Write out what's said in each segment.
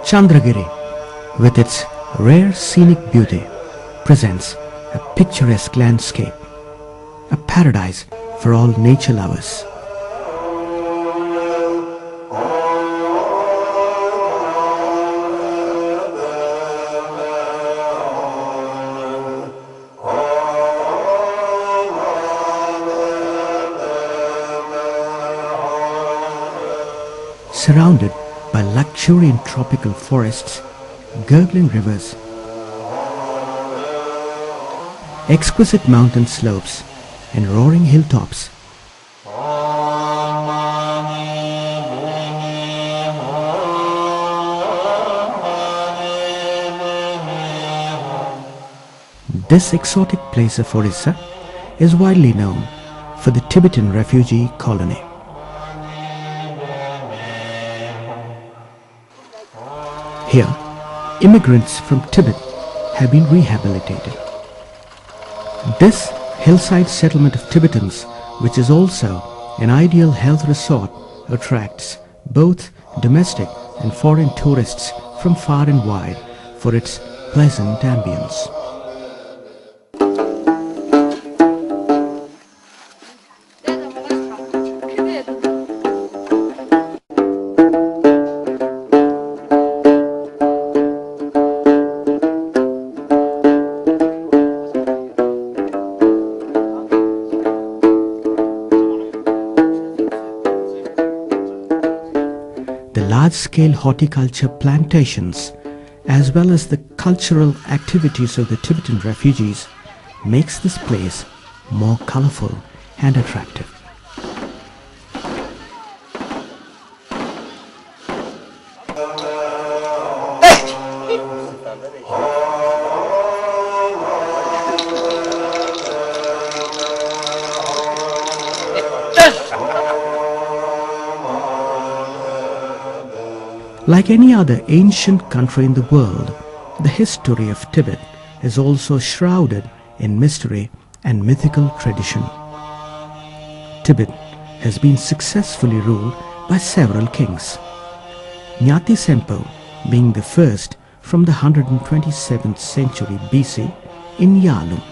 Chandragiri, with its rare scenic beauty, presents a picturesque landscape, a paradise for all nature lovers. Surrounded by luxuriant tropical forests, gurgling rivers, exquisite mountain slopes and roaring hilltops, this exotic place of Orissa is widely known for the Tibetan refugee colony. Here, immigrants from Tibet have been rehabilitated. This hillside settlement of Tibetans, which is also an ideal health resort, attracts both domestic and foreign tourists from far and wide for its pleasant ambience. Large-scale horticulture plantations, as well as the cultural activities of the Tibetan refugees, makes this place more colorful and attractive. Like any other ancient country in the world, the history of Tibet is also shrouded in mystery and mythical tradition. Tibet has been successfully ruled by several kings, Nyati Sempo being the first from the 127th century BC in Yalung.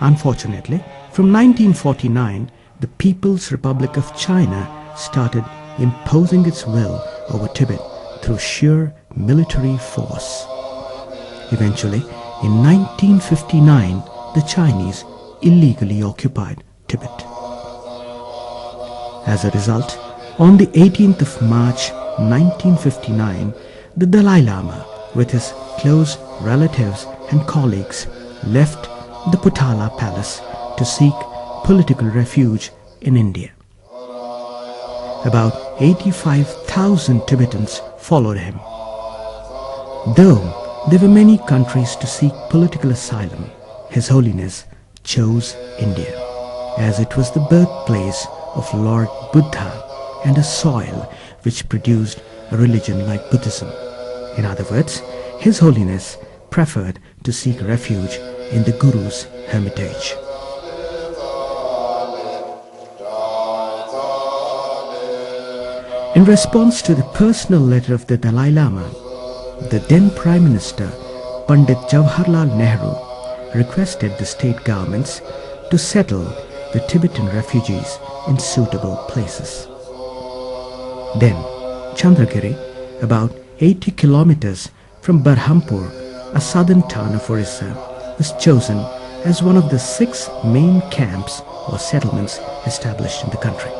Unfortunately, from 1949, the People's Republic of China started imposing its will over Tibet through sheer military force. Eventually, in 1959, the Chinese illegally occupied Tibet. As a result, on the 18th of March 1959, the Dalai Lama, with his close relatives and colleagues, left the Potala Palace to seek political refuge in India. About 85,000 Tibetans followed him. Though there were many countries to seek political asylum, His Holiness chose India, as it was the birthplace of Lord Buddha and a soil which produced a religion like Buddhism. In other words, His Holiness preferred to seek refuge in the Guru's hermitage. In response to the personal letter of the Dalai Lama, the then Prime Minister Pandit Jawaharlal Nehru requested the state governments to settle the Tibetan refugees in suitable places. Then, Chandragiri, about 80 kilometers from Berhampur, a southern town of Orissa, was chosen as one of the 6 main camps or settlements established in the country.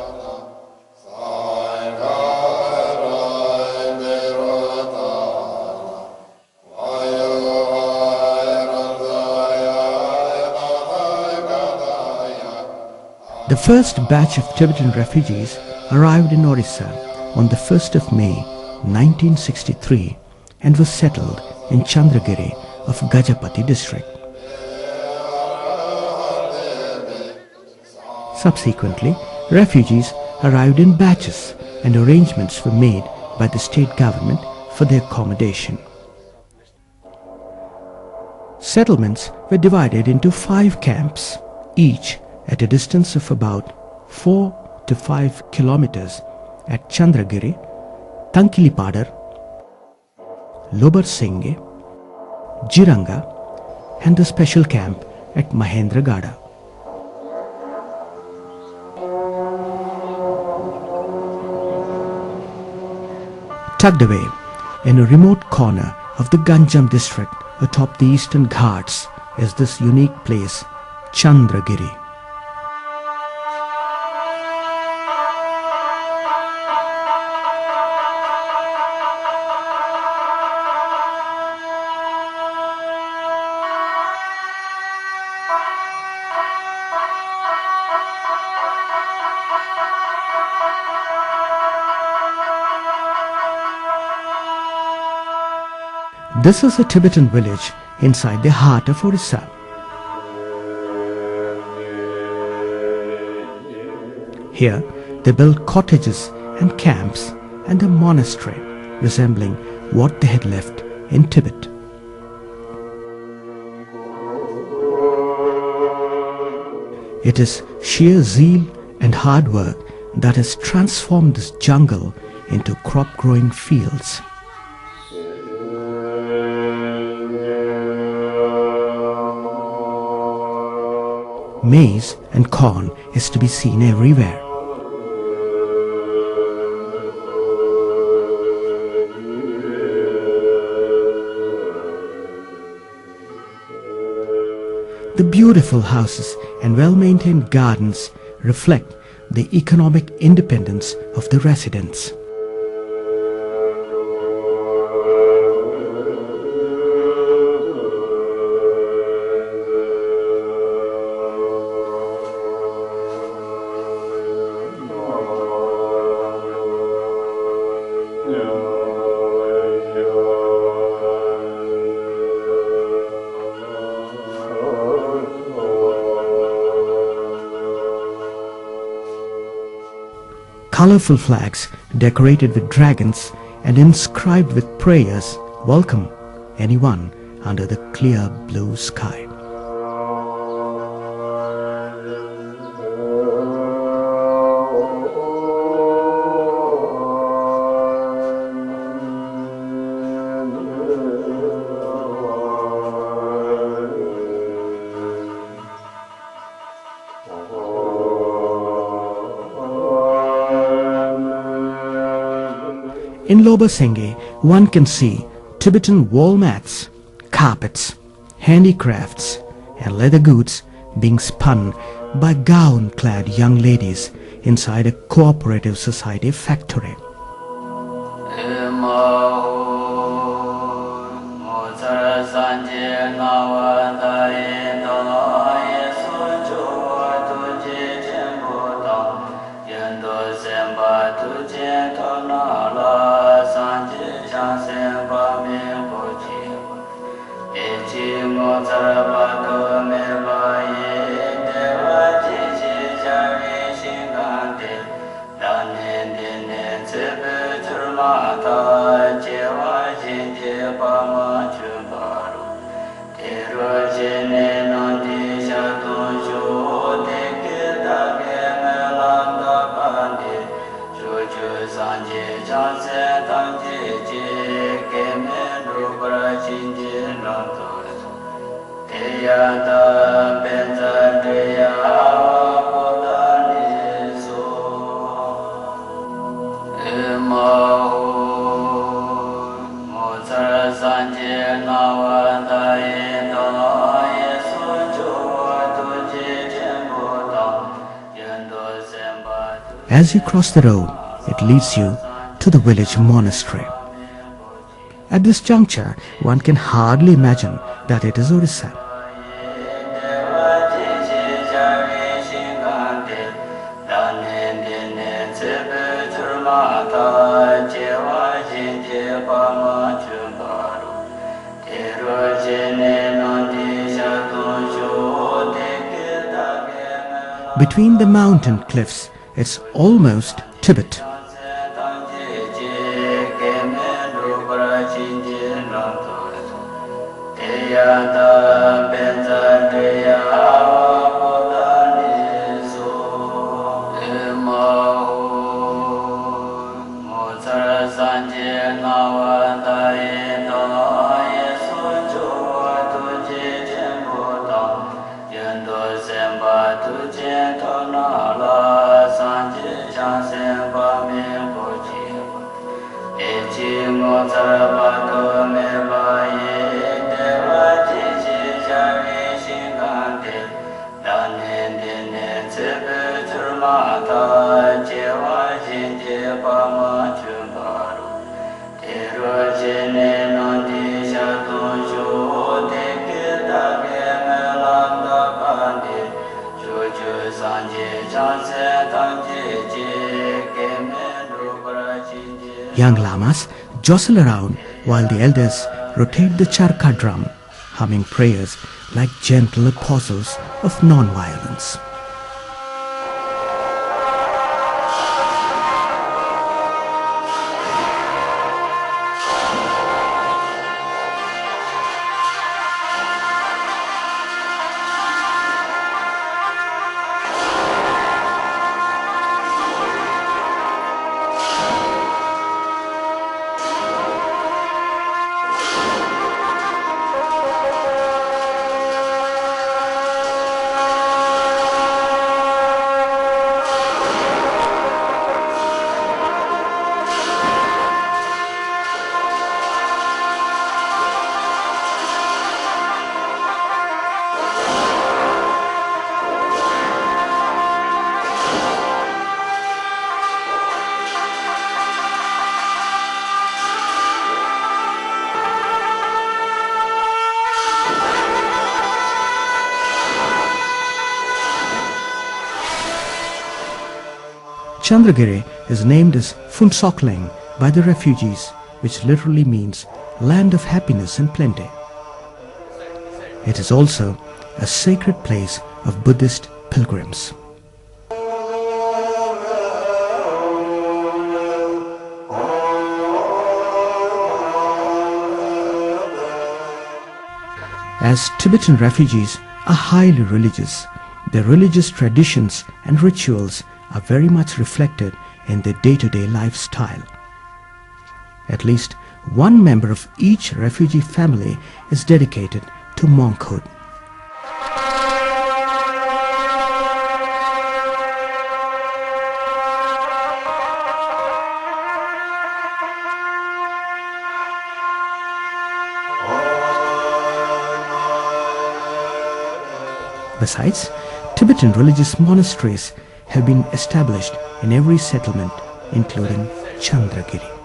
first batch of Tibetan refugees arrived in Orissa on the 1st of May 1963 and was settled in Chandragiri of Gajapati district. Subsequently, refugees arrived in batches and arrangements were made by the state government for their accommodation. Settlements were divided into 5 camps, each at a distance of about 4 to 5 kilometers at Chandragiri, Tankilipadar, Lobarsenge, Jiranga and the special camp at Mahendragada. Tucked away in a remote corner of the Ganjam district atop the eastern Ghats is this unique place, Chandragiri. This is a Tibetan village inside the heart of Orissa. Here they built cottages and camps and a monastery resembling what they had left in Tibet. It is sheer zeal and hard work that has transformed this jungle into crop-growing fields. Maize and corn is to be seen everywhere. The beautiful houses and well-maintained gardens reflect the economic independence of the residents. Colorful flags decorated with dragons and inscribed with prayers welcome anyone under the clear blue sky. In Lobarsenge, one can see Tibetan wall mats, carpets, handicrafts and leather goods being spun by gown-clad young ladies inside a cooperative society factory. As you cross the road, it leads you to the village monastery. At this juncture, one can hardly imagine that it is Orissa. Between the mountain cliffs, it's almost Tibet. Young lamas jostle around while the elders rotate the charkha drum, humming prayers like gentle apostles of non-violence. Chandragiri is named as Phuntsokling by the refugees, which literally means land of happiness and plenty. It is also a sacred place of Buddhist pilgrims. As Tibetan refugees are highly religious, their religious traditions and rituals are very much reflected in their day-to-day lifestyle. At least one member of each refugee family is dedicated to monkhood. Besides, Tibetan religious monasteries have been established in every settlement, including Chandragiri.